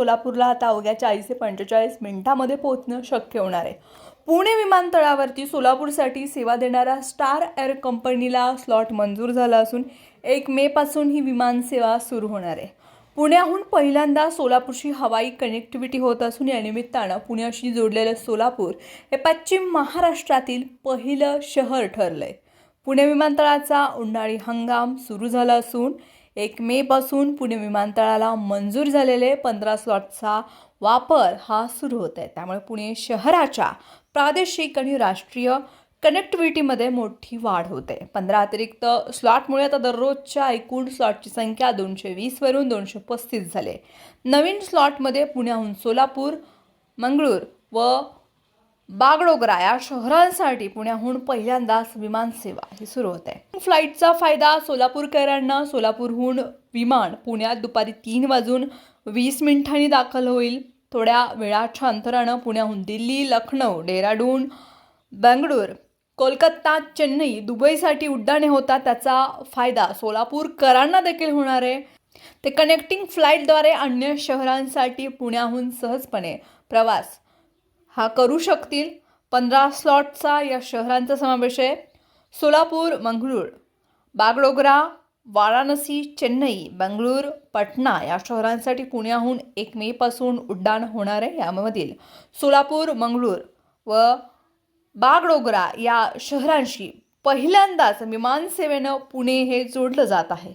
सोलापूरला आता अवघ्या 40 ते 45 मिनिटांमध्ये पोहोचणं शक्य होणार आहे. पुणे विमानतळावरती सोलापूरसाठी सेवा देणाऱ्या स्टार एअर कंपनीला स्लॉट मंजूर झाला असून 1 मे पासून ही विमानसेवा सुरू होणार आहे. पुण्याहून पहिल्यांदा सोलापूरशी हवाई कनेक्टिव्हिटी होत असून या निमित्तानं पुण्याशी जोडलेलं सोलापूर हे पश्चिम महाराष्ट्रातील पहिलं शहर ठरलंय. पुणे विमानतळाचा उन्हाळी हंगाम सुरू झाला असून 1 मे पासून पुणे विमानतळाला मंजूर झालेले 15 स्लॉटचा वापर हा सुरू होत आहे. त्यामुळे पुणे शहराच्या प्रादेशिक आणि राष्ट्रीय कनेक्टिव्हिटीमध्ये मोठी वाढ होते. 15 अतिरिक्त स्लॉटमुळे आता दररोजच्या एकूण स्लॉटची संख्या 220 वरून 235 झाली. नवीन स्लॉटमध्ये पुण्याहून सोलापूर, मंगळूर व बागडोगरा या शहरांसाठी पुण्याहून पहिल्यांदाच विमानसेवा ही सुरू होते. फ्लाईटचा फायदा सोलापूरकरांना. सोलापूरहून विमान पुण्यात दुपारी 3:20 दाखल होईल. थोड्या वेळाच्या अंतरानं पुण्याहून दिल्ली, लखनौ, डेहराडून, बेंगळूर, कोलकाता, चेन्नई, दुबईसाठी उड्डाणे होतात. त्याचा फायदा सोलापूरकरांना देखील होणार आहे. ते कनेक्टिंग फ्लाईटद्वारे अन्य शहरांसाठी पुण्याहून सहजपणे प्रवास हा करू शकतील. 15 स्लॉटचा या शहरांचा समावेश आहे. सोलापूर, मंगळूर, बागडोगरा, वाराणसी, चेन्नई, बेंगळूर, पटना या शहरांसाठी पुण्याहून 1 मे पासून उड्डाण होणार आहे. यामधील सोलापूर, मंगळूर व बागडोगरा या शहरांशी पहिल्यांदाच विमानसेवेनं पुणे हे जोडलं जात आहे.